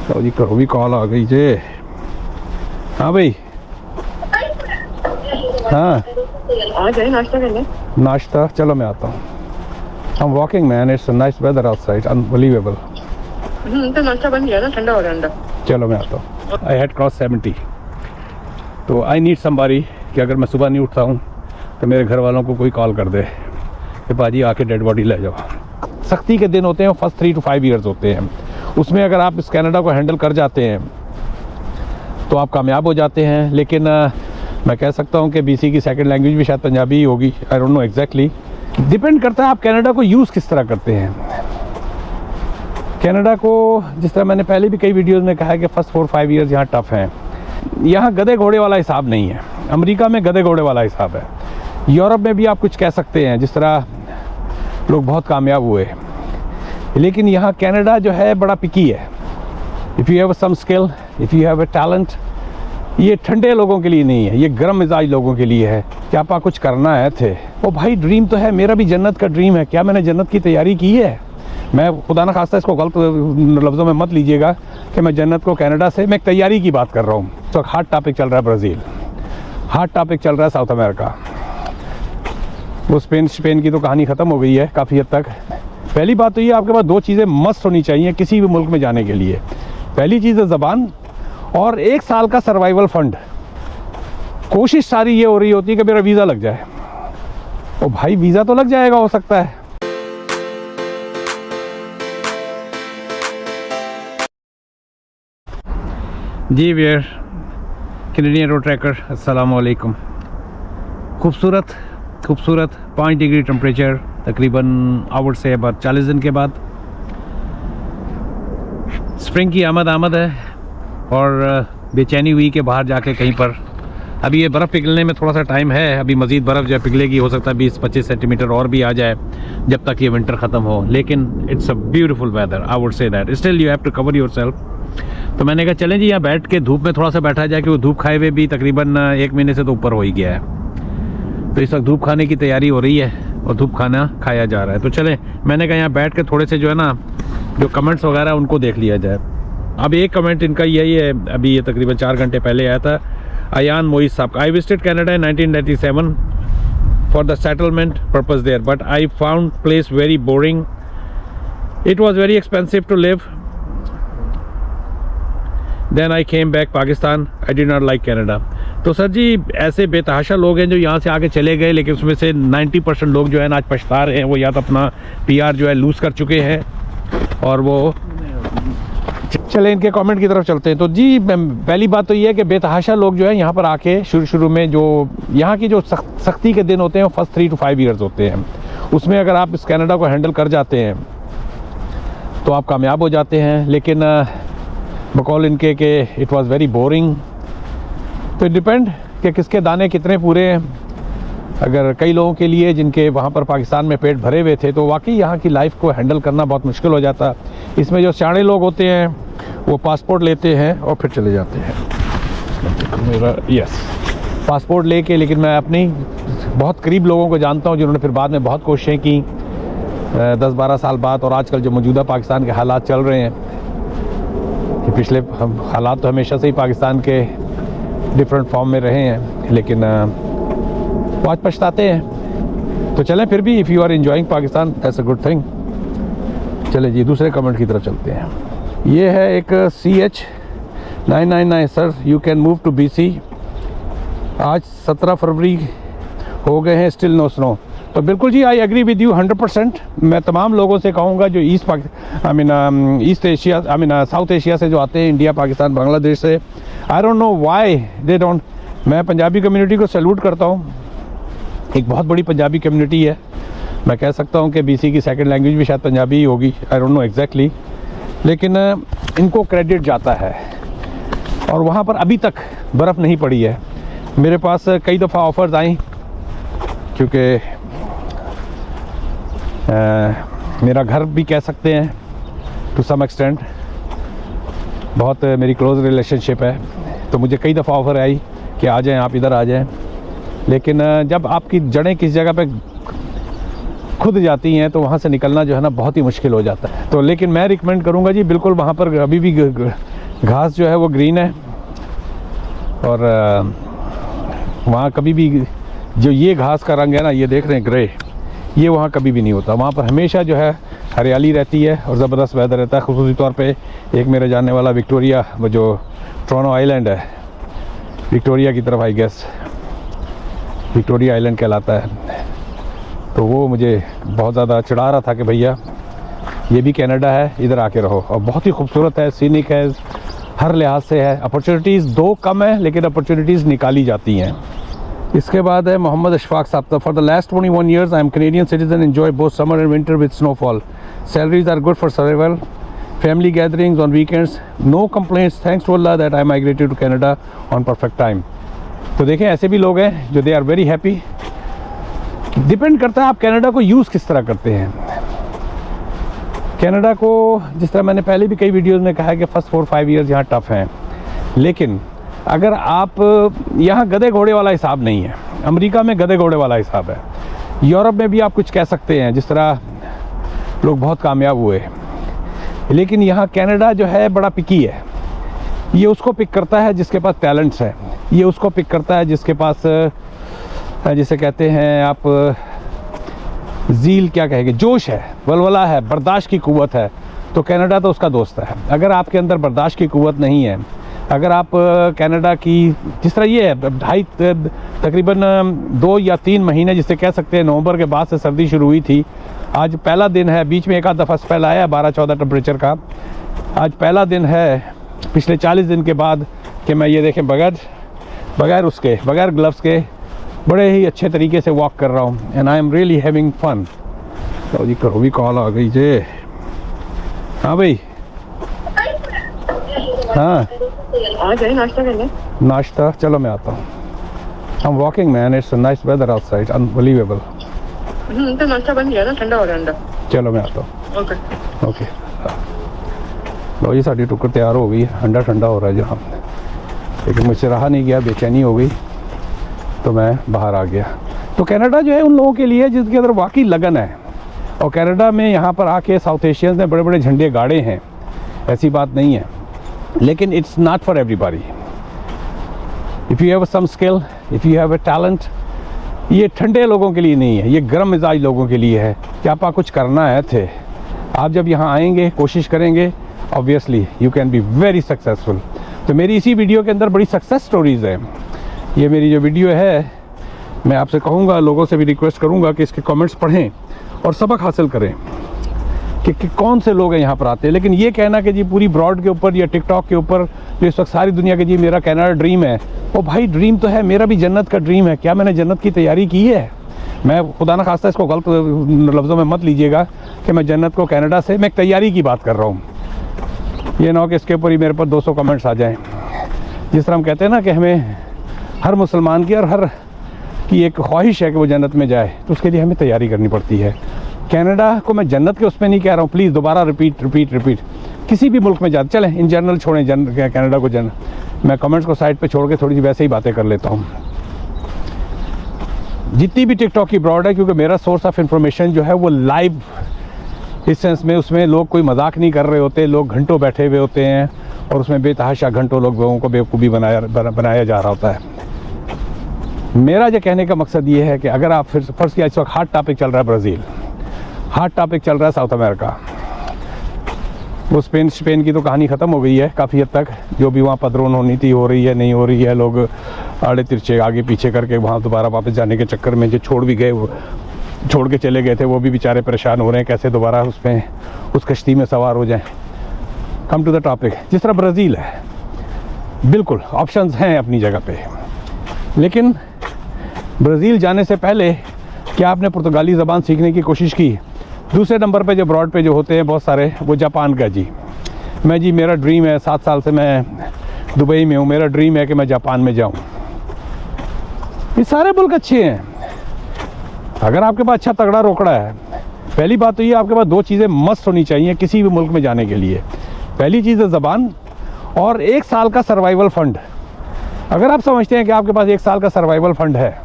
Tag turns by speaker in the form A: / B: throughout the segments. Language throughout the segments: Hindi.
A: तो जी करो भी कॉल आ गई जे। हाँ भाई, हाँ
B: आ जाए नाश्ता करने।
A: नाश्ता, चलो मैं आता हूँ। I'm walking man, it's a nice weather outside, unbelievable.
B: तो नाश्ता बन गया ना, ठंडा हो रहा है अंदर।
A: चलो मैं आता हूँ। I had crossed 70, तो I need somebody कि अगर मैं सुबह नहीं उठता हूँ तो मेरे घर वालों को कोई कॉल कर दे कि बाजी आके डेड बॉडी ले जाओ। सख्ती के दिन होते हैं, फर्स्ट 3 to 5 years होते हैं, उसमें अगर आप इस कनाडा को हैंडल कर जाते हैं तो आप कामयाब हो जाते हैं। लेकिन मैं कह सकता हूँ कि बीसी की सेकंड लैंग्वेज भी शायद पंजाबी ही होगी, I don't know exactly. Depend करता है आप कनाडा को यूज़ किस तरह करते हैं। कनाडा को जिस तरह मैंने पहले भी कई वीडियोस में कहा है कि फर्स्ट 4-5 years यहाँ टफ़ हैं। यहाँ गधे घोड़े वाला हिसाब नहीं है। अमेरिका में गधे घोड़े वाला हिसाब है। यूरोप में भी आप कुछ कह सकते हैं, जिस तरह लोग बहुत कामयाब हुए। लेकिन यहाँ कनाडा जो है बड़ा पिकी है। If you have some skill, if you have a talent, ये ठंडे लोगों के लिए नहीं है, ये गर्म मिजाज लोगों के लिए है कि आपका कुछ करना है थे। ओ भाई, ड्रीम तो है, मेरा भी जन्नत का ड्रीम है। क्या मैंने जन्नत की तैयारी की है? मैं खुदा ना खास्ता इसको गलत लफ्ज़ों में मत लीजिएगा कि मैं जन्नत को कनाडा से, मैं एक तैयारी की बात कर रहा हूँ। तो हार्ड टॉपिक चल रहा है ब्राज़ील, हार्ड टॉपिक चल रहा है साउथ अमेरिका। वो स्पेन की तो कहानी ख़त्म हो गई है काफ़ी हद तक। पहली बात तो ये, आपके पास 2 चीज़ें मस्ट होनी चाहिए किसी भी मुल्क में जाने के लिए। पहली चीज़ है ज़बान, और 1 साल का सर्वाइवल फंड। कोशिश सारी ये हो रही होती है कि मेरा वीज़ा लग जाए। ओ भाई, वीज़ा तो लग जाएगा, हो सकता है। जी वियर, कैनेडियन रोड ट्रैकर, अस्सलाम वालेकुम। खूबसूरत 5 डिग्री टेम्परेचर, तकरीबन आउट से अब 40 दिन के बाद स्प्रिंग की आमद है। और बेचैनी हुई कि बाहर जाके कहीं पर, अभी ये बर्फ़ पिघलने में थोड़ा सा टाइम है, अभी मज़ीद बर्फ़ जो है पिघलेगी, हो सकता है 20-25 सेंटीमीटर और भी आ जाए जब तक ये विंटर ख़त्म हो। लेकिन it's a beautiful weather, I would say that. Still you have to cover yourself. तो मैंने कहा चलें जी, यहाँ बैठ के धूप में थोड़ा सा बैठा जाए, कि वो धूप खाए हुए भी तकरीबन 1 महीने से तो ऊपर हो ही गया है। तो इस वक्त धूप खाने की तैयारी हो रही है और धूप खाना खाया जा रहा है। तो चलें, मैंने कहा यहाँ बैठ के थोड़े से जो है ना, जो कमेंट्स वगैरह उनको देख लिया जाए। अब एक कमेंट इनका यही है, अभी ये तकरीबन 4 घंटे पहले आया था, अयान मोइस साहब का। I visited Canada in 1997 for the settlement purpose there, but I found place very boring. It was very expensive to live. Then I came back Pakistan, I did not like Canada. तो सर जी, ऐसे बेतहाशा लोग हैं जो यहाँ से आके चले गए, लेकिन उसमें से 90% लोग जो है ना आज पछता रहे हैं। वो या तो अपना PR जो है लूज़ कर चुके हैं, और वो चले इनके कमेंट की तरफ चलते हैं। तो जी, पहली बात तो ये है कि बेतहाशा लोग जो है यहाँ पर आके शुरू में जो यहाँ की जो सख्ती के दिन होते हैं, फर्स्ट 3 to 5 years होते हैं, उसमें अगर आप इस कनाडा को हैंडल कर जाते हैं तो आप कामयाब हो जाते हैं। लेकिन बकौल इनके कि इट वाज़ वेरी बोरिंग। तो डिपेंड कि किसके दाने कितने पूरे हैं। अगर कई लोगों के लिए जिनके वहाँ पर पाकिस्तान में पेट भरे हुए थे, तो वाकई यहाँ की लाइफ को हैंडल करना बहुत मुश्किल हो जाता। इसमें जो सियाणे लोग होते हैं वो पासपोर्ट लेते हैं और फिर चले जाते हैं। मेरा पासपोर्ट लेके, लेकिन मैं अपनी बहुत करीब लोगों को जानता हूँ जिन्होंने फिर बाद में बहुत कोशिशें की 10-12 साल बाद। और आजकल जो मौजूदा पाकिस्तान के हालात चल रहे हैं, कि पिछले हालात तो हमेशा से ही पाकिस्तान के डिफरेंट फॉर्म में रहे हैं, लेकिन वो आज पछताते हैं। तो चलें फिर भी, if you are enjoying Pakistan, that's a good thing. चले जी, दूसरे कमेंट की तरफ चलते हैं। ये है एक CH999, sir you can move to BC। आज 17 फरवरी हो गए हैं, स्टिल नो स्नो। तो बिल्कुल जी, आई एग्री विद यू 100%। मैं तमाम लोगों से कहूँगा जो ईस्ट एशिया, साउथ एशिया से जो आते हैं, इंडिया, पाकिस्तान, बांग्लादेश से, I don't know why they don't. मैं पंजाबी कम्युनिटी को सैल्यूट करता हूँ, एक बहुत बड़ी पंजाबी कम्युनिटी है। मैं कह सकता हूँ कि BC की सेकंड लैंग्वेज भी शायद पंजाबी ही होगी, आई डोंट नो एग्जैक्टली। लेकिन इनको क्रेडिट जाता है, और वहाँ पर अभी तक बर्फ़ नहीं पड़ी है। मेरे पास कई दफ़ा ऑफ़र्स आई, क्योंकि मेरा घर भी कह सकते हैं टू सम एक्सटेंट, बहुत मेरी क्लोज़ रिलेशनशिप है। तो मुझे कई दफ़ा ऑफ़र आई कि आ जाएं, आप इधर आ जाएं। लेकिन जब आपकी जड़ें किस जगह पे खुद जाती हैं तो वहाँ से निकलना जो है ना बहुत ही मुश्किल हो जाता है। तो लेकिन मैं रिकमेंड करूँगा जी, बिल्कुल वहाँ पर अभी भी घास जो है वो ग्रीन है, और वहाँ कभी भी जो ये घास का रंग है ना, ये देख रहे हैं ग्रे, ये वहाँ कभी भी नहीं होता। वहाँ पर हमेशा जो है हरियाली रहती है और ज़बरदस्त वेदर रहता है। ख़ुसूसी तौर पे एक मेरे जानने वाला विक्टोरिया, वो जो टोरंटो आइलैंड है, विक्टोरिया की तरफ, आई गेस विक्टोरिया आइलैंड कहलाता है, तो वो मुझे बहुत ज़्यादा चिढ़ा रहा था कि भैया ये भी कनाडा है, इधर आके रहो। और बहुत ही खूबसूरत है, सीनिक है, हर लिहाज से है। अपॉर्चुनिटीज़ दो कम है, लेकिन अपॉर्चुनिटीज़ निकाली जाती हैं। इसके बाद है मोहम्मद अशफाक साहब। For the last 21 years I am Canadian citizen, enjoy both summer and winter with snowfall, salaries are good for survival, family gatherings on weekends, no complaints, thanks to Allah that I migrated to Canada on perfect time. तो देखें, ऐसे भी लोग हैं जो they are very happy. Depend करता है आप कनाडा को यूज़ किस तरह करते हैं। कनाडा को, जिस तरह मैंने पहले भी कई वीडियोस में कहा है कि फर्स्ट 4-5 years यहाँ टफ़ हैं, लेकिन अगर आप यहाँ गधे घोड़े वाला हिसाब नहीं है। अमेरिका में गधे घोड़े वाला हिसाब है, यूरोप में भी आप कुछ कह सकते हैं, जिस तरह लोग बहुत कामयाब हुए, लेकिन यहाँ कनाडा जो है बड़ा पिकी है। ये उसको पिक करता है जिसके पास टैलेंट्स है, ये उसको पिक करता है जिसके पास, जिसे कहते हैं आप ज़ील क्या कहेंगे, जोश है, वलवला है, बर्दाश्त की क़ुव्वत है, तो कनाडा तो उसका दोस्त है। अगर आपके अंदर बर्दाश्त की क़ुव्वत नहीं है, अगर आप कनाडा की, जिस तरह ये है तकरीबन 2 या 3 महीने जिसे कह सकते हैं, नवंबर के बाद से सर्दी शुरू हुई थी। आज पहला दिन है, बीच में एक आध दफ़ा स्पेल आया 12-14 टेम्परेचर का। आज पहला दिन है पिछले 40 दिन के बाद कि मैं ये देखें बगैर ग्लव्स के बड़े ही अच्छे तरीके से वॉक कर रहा हूँ, and I am really having fun. तो जी करो भी कॉल आ गई जे। हाँ भाई, हाँ
B: आ जाए नाश्ता करने।
A: नाश्ता, चलो मैं आता हूँ। I am walking man, it's a nice weather outside, unbelievable.
B: तो नाश्ता बन गया ना, ठंडा हो रहा है अंदर।
A: चलो मैं आता हूँ।
B: ओके
A: ओके लो जी, साड़ी टुक्कर तैयार हो गई, अंडा ठंडा हो रहा है जहाँ, लेकिन मुझसे रहा नहीं गया, बेचैनी हो गई, तो मैं बाहर आ गया। तो कनाडा जो है उन लोगों के लिए जिसके अंदर वाकई लगन है, और कनाडा में यहाँ पर आके साउथ एशियंस ने बड़े बड़े झंडे गाड़े हैं, ऐसी बात नहीं है, लेकिन it's not for everybody. If you have some skill, if you have a talent, ये ठंडे लोगों के लिए नहीं है, ये गर्म मिजाज लोगों के लिए है कि आपको कुछ करना है थे। आप जब यहाँ आएंगे, कोशिश करेंगे, obviously you can be very successful. तो मेरी इसी वीडियो के अंदर बड़ी सक्सेस स्टोरीज़ है। ये मेरी जो वीडियो है, मैं आपसे कहूँगा, लोगों से भी रिक्वेस्ट करूँगा कि इसके कमेंट्स पढ़ें और सबक हासिल करें कि कौन से लोग हैं यहाँ पर आते हैं। लेकिन ये कहना कि जी पूरी ब्रॉड के ऊपर या टिकटॉक के ऊपर जो इस वक्त सारी दुनिया के जी मेरा कनाडा ड्रीम है, ओ भाई ड्रीम तो है, मेरा भी जन्नत का ड्रीम है। क्या मैंने जन्नत की तैयारी की है? मैं खुदा ना खास्ता इसको गलत लफ्ज़ों में मत लीजिएगा कि मैं जन्नत को कनाडा से, मैं एक तैयारी की बात कर रहा हूँ। ये ना हो कि इसके ऊपर ही मेरे पर 200 कमेंट्स आ जाएँ। जिस तरह हम कहते हैं ना कि हमें हर मुसलमान की और हर की एक ख्वाहिश है कि वो जन्नत में जाए, तो उसके लिए हमें तैयारी करनी पड़ती है। कनाडा को मैं जन्नत के उसमें नहीं कह रहा हूँ, प्लीज़ दोबारा रिपीट किसी भी मुल्क में जा, चलें इन जनरल छोड़ें कनाडा को। मैं कमेंट्स को साइड पे छोड़ के थोड़ी सी वैसे ही बातें कर लेता हूँ। जितनी भी टिकटॉक की ब्रॉड है, क्योंकि मेरा सोर्स ऑफ इंफॉर्मेशन जो है वो लाइव, इस सेंस में उसमें लोग कोई मजाक नहीं कर रहे होते, लोग घंटों बैठे हुए होते हैं और उसमें बेतहाशा घंटों लोगों को बेवकूफ़ी बनाया जा रहा होता है। मेरा जो कहने का मकसद ये है कि अगर आप फिर फर्स्ट किया, इस वक्त हार्ट टॉपिक चल रहा है ब्राज़ील, हार्ट टॉपिक चल रहा है साउथ अमेरिका। वो स्पेन की तो कहानी ख़त्म हो गई है काफ़ी हद तक। जो भी वहाँ पदरोन होनी थी हो रही है, नहीं हो रही है, लोग आड़े तिरछे आगे पीछे करके वहाँ दोबारा वापस जाने के चक्कर में जो छोड़ भी गए, वो छोड़ के चले गए थे, वो भी बेचारे परेशान हो रहे हैं कैसे दोबारा उसमें उस कश्ती में सवार हो जाएं। कम टू द टॉपिक, जिस तरह ब्राज़ील है, बिल्कुल ऑप्शंस हैं अपनी जगह पे, लेकिन ब्राज़ील जाने से पहले क्या आपने पुर्तगाली ज़बान सीखने की कोशिश की? दूसरे नंबर पे जो ब्रॉड पे जो होते हैं बहुत सारे, वो जापान का जी मेरा ड्रीम है, 7 साल से मैं दुबई में हूँ, मेरा ड्रीम है कि मैं जापान में जाऊँ। ये सारे मुल्क अच्छे हैं अगर आपके पास अच्छा तगड़ा रोकड़ा है। पहली बात तो ये, आपके पास 2 चीज़ें मस्ट होनी चाहिए किसी भी मुल्क में जाने के लिए। पहली चीज़ है ज़बान और 1 साल का सर्वाइवल फ़ंड। अगर आप समझते हैं कि आपके पास 1 साल का सर्वाइवल फ़ंड है,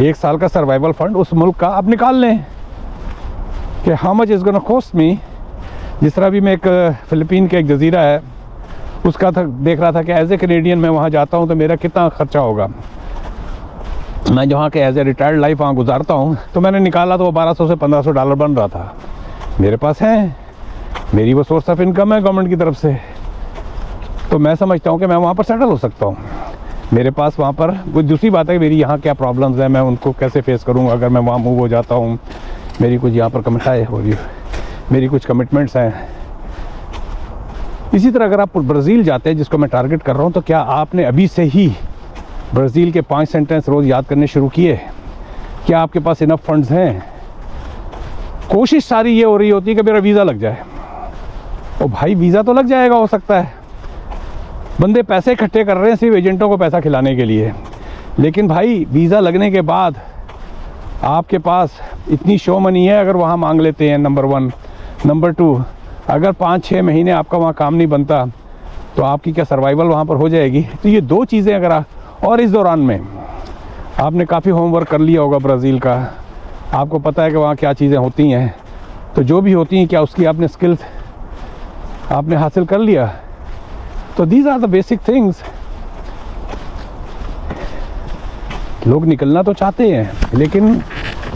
A: 1 साल का सर्वाइवल फ़ंड उस मुल्क का आप निकाल लें कि how much is gonna cost me. जिस तरह भी मैं एक फ़िलिपीन के एक जजीरा है उसका था देख रहा था कि एज ए कैनेडियन मैं वहाँ जाता हूँ तो मेरा कितना खर्चा होगा। मैं जहाँ के एज ए रिटायर्ड लाइफ वहाँ गुजारता हूँ, तो मैंने निकाला तो वो $1200 से $1500 बन रहा था। मेरे पास है, मेरी वो सोर्स ऑफ इनकम है गवर्नमेंट की तरफ से, तो मैं समझता हूँ कि मैं वहाँ पर सेटल हो सकता हूँ। मेरे पास वहाँ पर कोई दूसरी बात है कि मेरी यहाँ क्या प्रॉब्लम्स हैं, मैं उनको कैसे फेस करूँगा अगर मैं वहाँ मूव हो जाता हूँ। मेरी कुछ यहाँ पर कमिटाएँ हो रही, मेरी कुछ कमिटमेंट्स हैं। इसी तरह अगर आप ब्राज़ील जाते हैं, जिसको मैं टारगेट कर रहा हूँ, तो क्या आपने अभी से ही ब्राज़ील के 5 सेंटेंस रोज़ याद करने शुरू किए? क्या आपके पास इनफ फंड्स हैं? कोशिश सारी ये हो रही होती है कि मेरा वीज़ा लग जाए। ओ भाई, वीज़ा तो लग जाएगा, हो सकता है। बंदे पैसे इकट्ठे कर रहे हैं सिर्फ एजेंटों को पैसा खिलाने के लिए, लेकिन भाई वीज़ा लगने के बाद आपके पास इतनी शो मनी है, अगर वहाँ मांग लेते हैं, नंबर 1। नंबर 2, अगर 5-6 महीने आपका वहाँ काम नहीं बनता तो आपकी क्या सर्वाइवल वहाँ पर हो जाएगी? तो ये 2 चीज़ें अगर और इस दौरान में आपने काफ़ी होमवर्क कर लिया होगा ब्राज़ील का, आपको पता है कि वहाँ क्या चीज़ें होती हैं, तो जो भी होती हैं क्या उसकी आपने स्किल्स आपने हासिल कर लिया? तो these are the basic things. लोग निकलना तो चाहते हैं, लेकिन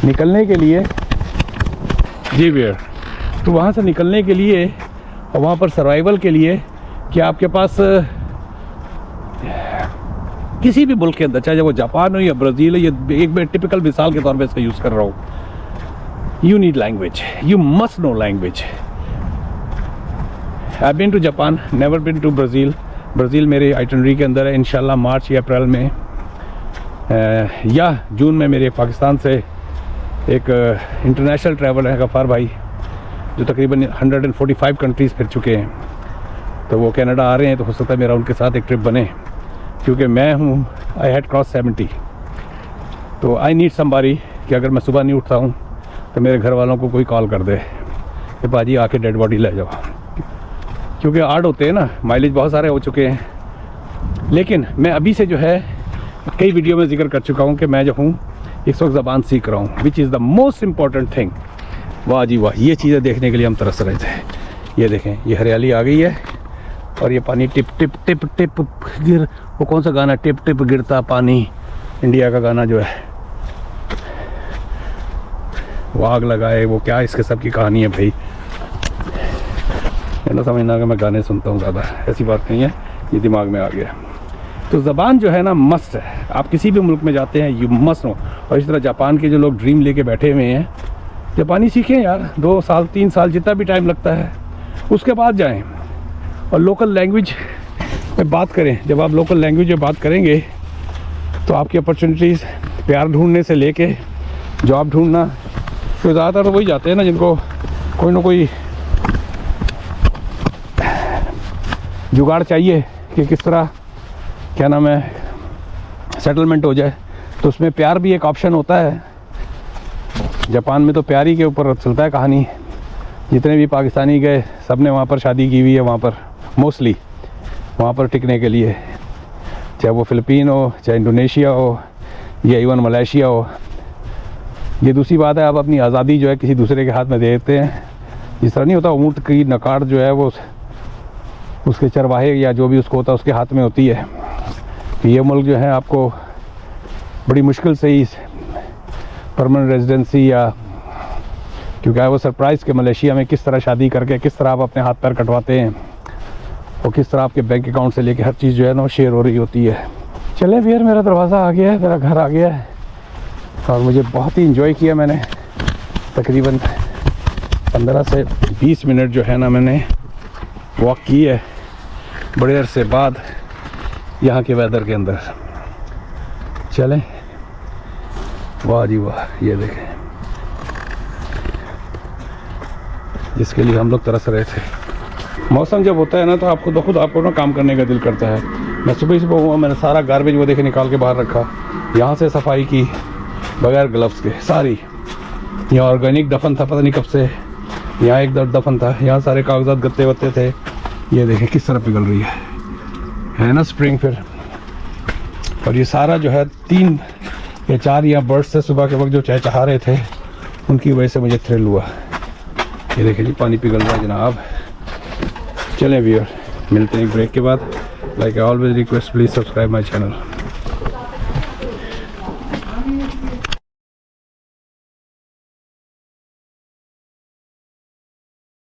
A: निकलने के लिए, जी भैया, तो वहाँ से निकलने के लिए और वहाँ पर सर्वाइवल के लिए क्या आपके पास किसी भी मुल्क के अंदर, चाहे वो जापान हो या ब्राज़ील हो, ये एक मैं टिपिकल मिसाल के तौर पे इसका यूज़ कर रहा हूँ, you need language, you must know language. I been to Japan, never been to Brazil. Brazil मेरे आइटनरी के अंदर है। इंशाल्लाह मार्च या अप्रैल में या जून में मेरे पाकिस्तान से एक इंटरनेशनल ट्रैवल है गफ़ार भाई, जो तकरीबन 145 कंट्रीज़ फिर चुके हैं, तो वो कनाडा आ रहे हैं। तो हो सकता है मेरा उनके साथ एक ट्रिप बने, क्योंकि मैं हूँ आई हैड क्रॉस 70, तो आई नीड समबडी कि अगर मैं सुबह नहीं उठता हूँ तो मेरे घर वालों को कोई कॉल कर दे कि बाजी आके डेड बॉडी ले जाओ, क्योंकि आर्ट होते हैं ना, माइलेज बहुत सारे हो चुके हैं। लेकिन मैं अभी से जो है कई वीडियो में जिक्र कर चुका हूँ कि मैं जो हूँ इस वक्त ज़बान सीख रहा हूँ, which is the most important thing. वाह जी वाह, ये चीज़ें देखने के लिए हम तरस रहे थे। ये देखें, ये हरियाली आ गई है और ये पानी टिप टिप टिप टिप गिर, वो कौन सा गाना, टिप टिप गिरता पानी, इंडिया का गाना जो है, वो आग लगाए, वो क्या इसके सब की कहानी है भाई। ना समझना कि मैं गाने सुनता हूँ ज़्यादा, ऐसी बात नहीं है, ये दिमाग में आ गया। तो ज़बान जो है ना मस्ट है, आप किसी भी मुल्क में जाते हैं यू मस्ट नो। और इस तरह जापान के जो लोग ड्रीम लेके बैठे हुए हैं, जापानी सीखें यार, 2 साल 3 साल जितना भी टाइम लगता है, उसके बाद जाएं और लोकल लैंग्वेज में बात करें। जब आप लोकल लैंग्वेज में बात करेंगे तो आपकी अपॉर्चुनिटीज़, प्यार ढूंढने से लेके जॉब ढूंढना, तो ज़्यादातर तो वही जाते हैं ना जिनको कोई ना कोई जुगाड़ चाहिए कि किस तरह, क्या नाम है, सेटलमेंट हो जाए। तो उसमें प्यार भी एक ऑप्शन होता है। जापान में तो प्यार ही के ऊपर चलता है कहानी। जितने भी पाकिस्तानी गए सब ने वहाँ पर शादी की हुई है, वहाँ पर मोस्टली वहाँ पर टिकने के लिए, चाहे वो फ़िलिपीन हो, चाहे इंडोनेशिया हो, या इवन मलेशिया हो। ये दूसरी बात है, आप अपनी आज़ादी जो है किसी दूसरे के हाथ में दे देते हैं। जिस तरह नहीं होता, ऊँट की नकाड़ जो है वो उसके चरवाहे या जो भी उसको होता है उसके हाथ में होती है। ये मुल्क जो है आपको बड़ी मुश्किल से ही परमानेंट रेजिडेंसी, या क्योंकि वो सरप्राइज़ के मलेशिया में किस तरह शादी करके किस तरह आप अपने हाथ पैर कटवाते हैं और किस तरह आपके बैंक अकाउंट से लेके हर चीज़ जो है ना वो शेयर हो रही होती है। चले भैया, मेरा दरवाज़ा आ गया है, मेरा घर आ गया है और मुझे बहुत ही इंजॉय किया मैंने। तकरीबन 15 से 20 मिनट जो है ना मैंने वॉक की है बड़े अरसे बाद यहाँ के वेदर के अंदर। चलें, वाह जी वाह, ये देखें जिसके लिए हम लोग तरस रहे थे। मौसम जब होता है ना तो आपको तो खुद आपको ना काम करने का दिल करता है। मैं सुबह ही सुबह हुआ, मैंने सारा गार्बेज वो देखे निकाल के बाहर रखा, यहाँ से सफाई की बगैर ग्लव्स के सारी। यहाँ ऑर्गेनिक दफन था, पता नहीं कब से यहाँ एक दफन था, यहाँ सारे कागजात गत्ते वत्ते थे। ये देखें किस तरह पिघल रही है ना स्प्रिंग फिर। और ये सारा जो है 3 या 4 यहाँ बर्ड्स से सुबह के वक्त जो चहचहा रहे थे, उनकी वजह से मुझे थ्रिल हुआ। ये देखें जी, पानी पिघल रहा है जनाब। चलें व्यूअर, मिलते हैं एक ब्रेक के बाद. Like I always request, please subscribe my channel.